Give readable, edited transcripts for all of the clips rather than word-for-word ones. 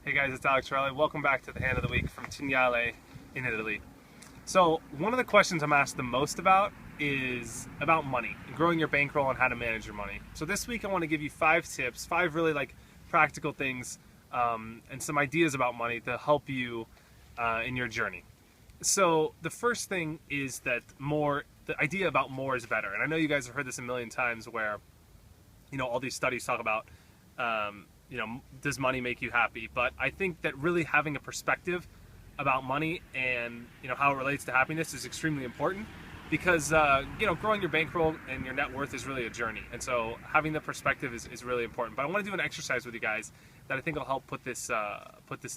Hey guys, it's Alex Riley. Welcome back to the Hand of the Week from Tignale in Italy. So one of the questions I'm asked the most about is about money, growing your bankroll and how to manage your money. So this week I want to give you 5 tips, 5 really practical things and some ideas about money to help you in your journey. So the first thing is that the idea about more is better. And I know you guys have heard this a million times where, all these studies talk about, does money make you happy? But I think that really having a perspective about money and, how it relates to happiness is extremely important because, growing your bankroll and your net worth is really a journey. And so having the perspective is really important. But I want to do an exercise with you guys that I think will help put this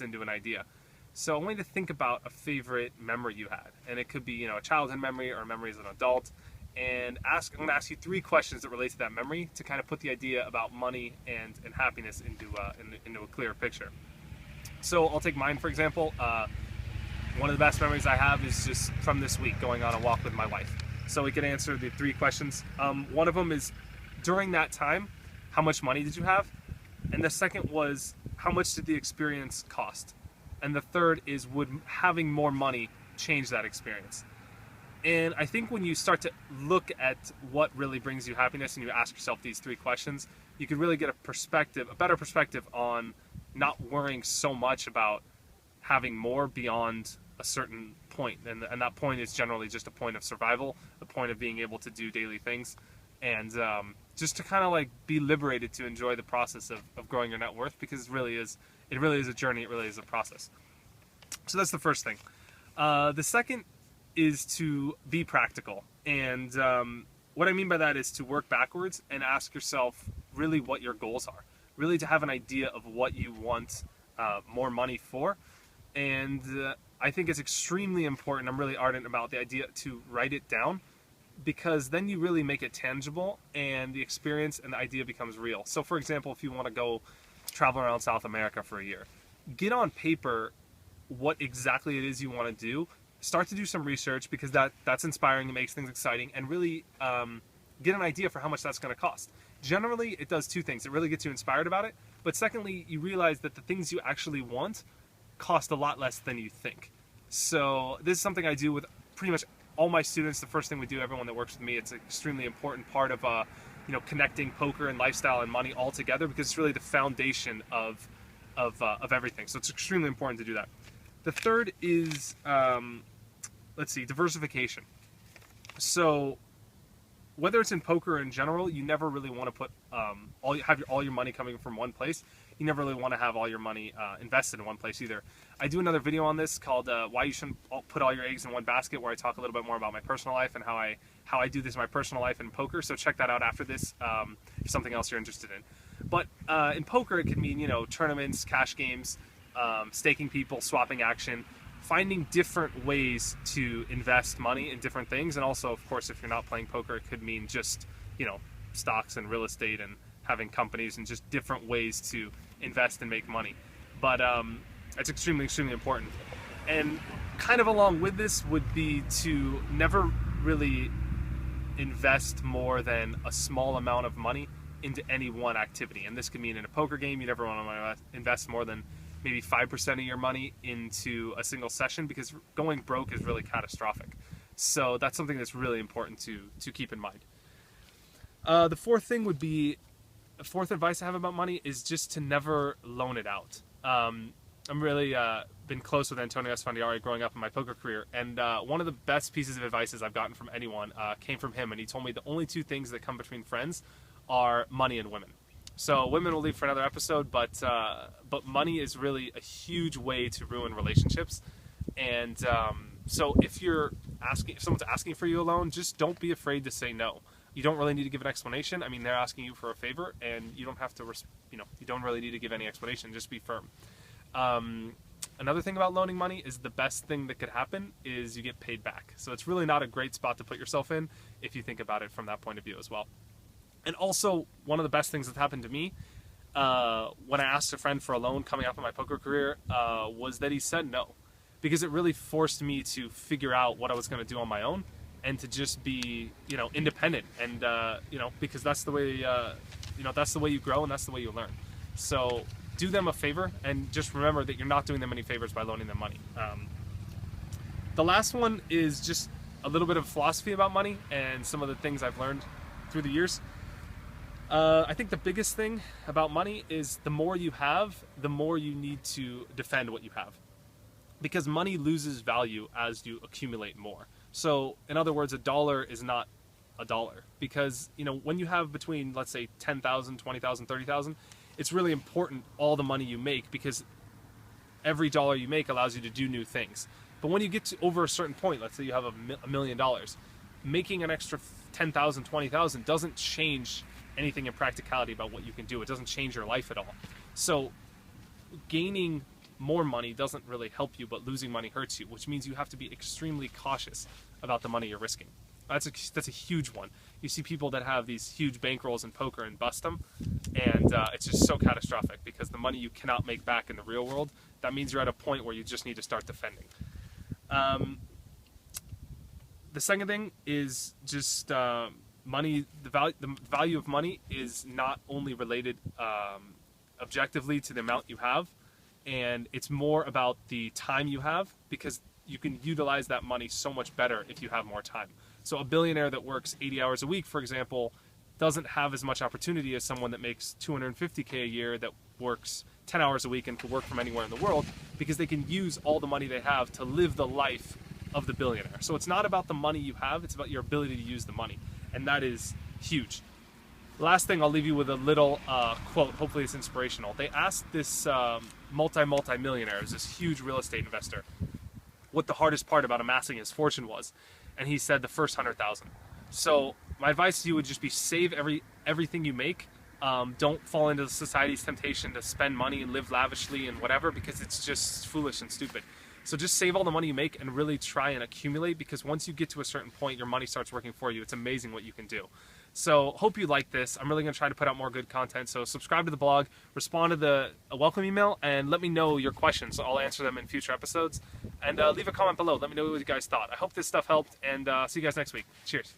into an idea. So I want you to think about a favorite memory you had. And it could be, a childhood memory or a memory as an adult. And I'm going to ask you 3 questions that relate to that memory to kind of put the idea about money and happiness into a clearer picture. So I'll take mine, for example. One of the best memories I have is just from this week, going on a walk with my wife. So we can answer the 3 questions. One of them is, during that time, how much money did you have? And the second was, how much did the experience cost? And the third is, would having more money change that experience? And I think when you start to look at what really brings you happiness and you ask yourself these 3 questions, you can really get a better perspective on not worrying so much about having more beyond a certain point. And that point is generally just a point of survival, a point of being able to do daily things, and just to kind of be liberated to enjoy the process of growing your net worth, because it really is a journey, it really is a process. So that's the first thing. The second is to be practical. And what I mean by that is to work backwards and ask yourself really what your goals are. Really to have an idea of what you want more money for. And I think it's extremely important, I'm really ardent about the idea, to write it down, because then you really make it tangible and the experience and the idea becomes real. So for example, if you want to go travel around South America for a year, get on paper what exactly it is you want to do. Start to do some research, because that's inspiring, it makes things exciting, and really get an idea for how much that's going to cost. Generally, it does 2 things. It really gets you inspired about it, but secondly, you realize that the things you actually want cost a lot less than you think. So this is something I do with pretty much all my students. The first thing we do, everyone that works with me, it's an extremely important part of connecting poker and lifestyle and money all together, because it's really the foundation of everything. So it's extremely important to do that. The third is diversification. So whether it's in poker in general, you never really want to put all your money coming from one place. You never really want to have all your money invested in one place either. I do another video on this called "Why You Shouldn't Put All Your Eggs in One Basket," where I talk a little bit more about my personal life and how I do this in my personal life in poker. So check that out after this if something else you're interested in. But in poker, it could mean tournaments, cash games, staking people, swapping action, finding different ways to invest money in different things. And also, of course, if you're not playing poker, it could mean just stocks and real estate and having companies and just different ways to invest and make money. But it's extremely, extremely important. And kind of along with this would be to never really invest more than a small amount of money into any one activity. And this could mean in a poker game, you never want to invest more than maybe 5% of your money into a single session, because going broke is really catastrophic. So that's something that's really important to keep in mind. The fourth thing would be, the fourth advice I have about money is just to never loan it out. I'm really been close with Antonio Esfandiari growing up in my poker career, and one of the best pieces of advice I've gotten from anyone came from him, and he told me the only 2 things that come between friends are money and women. So women will leave for another episode, but money is really a huge way to ruin relationships. And so if someone's asking for you a loan, just don't be afraid to say no. You don't really need to give an explanation. I mean, they're asking you for a favor, and you don't have to, you don't really need to give any explanation. Just be firm. Another thing about loaning money is the best thing that could happen is you get paid back. So it's really not a great spot to put yourself in if you think about it from that point of view as well. And also, one of the best things that happened to me when I asked a friend for a loan coming up in my poker career was that he said no, because it really forced me to figure out what I was going to do on my own and to just be, independent. And, because that's the way, that's the way you grow and that's the way you learn. So do them a favor, and just remember that you're not doing them any favors by loaning them money. The last one is just a little bit of philosophy about money and some of the things I've learned through the years. I think the biggest thing about money is the more you have, the more you need to defend what you have. Because money loses value as you accumulate more. So, in other words, a dollar is not a dollar. Because, when you have between, let's say, 10,000, 20,000, 30,000, it's really important all the money you make, because every dollar you make allows you to do new things. But when you get to over a certain point, let's say you have $1 million, making an extra 10,000, 20,000 doesn't change anything in practicality about what you can do. It doesn't change your life at all. So gaining more money doesn't really help you, but losing money hurts you, which means you have to be extremely cautious about the money you're risking. That's a huge one. You see people that have these huge bankrolls in poker and bust them, and it's just so catastrophic, because the money you cannot make back in the real world, that means you're at a point where you just need to start defending. The second thing is just money. The value of money is not only related objectively to the amount you have, and it's more about the time you have, because you can utilize that money so much better if you have more time. So a billionaire that works 80 hours a week, for example, doesn't have as much opportunity as someone that makes $250K a year that works 10 hours a week and can work from anywhere in the world, because they can use all the money they have to live the life of the billionaire. So it's not about the money you have, it's about your ability to use the money. And that is huge. Last thing, I'll leave you with a little quote. Hopefully it's inspirational. They asked this multi-millionaire, this huge real estate investor, what the hardest part about amassing his fortune was. And he said the first 100,000. So my advice to you would just be save everything you make. Don't fall into society's temptation to spend money and live lavishly and whatever, because it's just foolish and stupid. So just save all the money you make and really try and accumulate, because once you get to a certain point, your money starts working for you. It's amazing what you can do. So hope you like this. I'm really going to try to put out more good content. So subscribe to the blog, respond to the welcome email, and let me know your questions. I'll answer them in future episodes. And leave a comment below. Let me know what you guys thought. I hope this stuff helped, and see you guys next week. Cheers.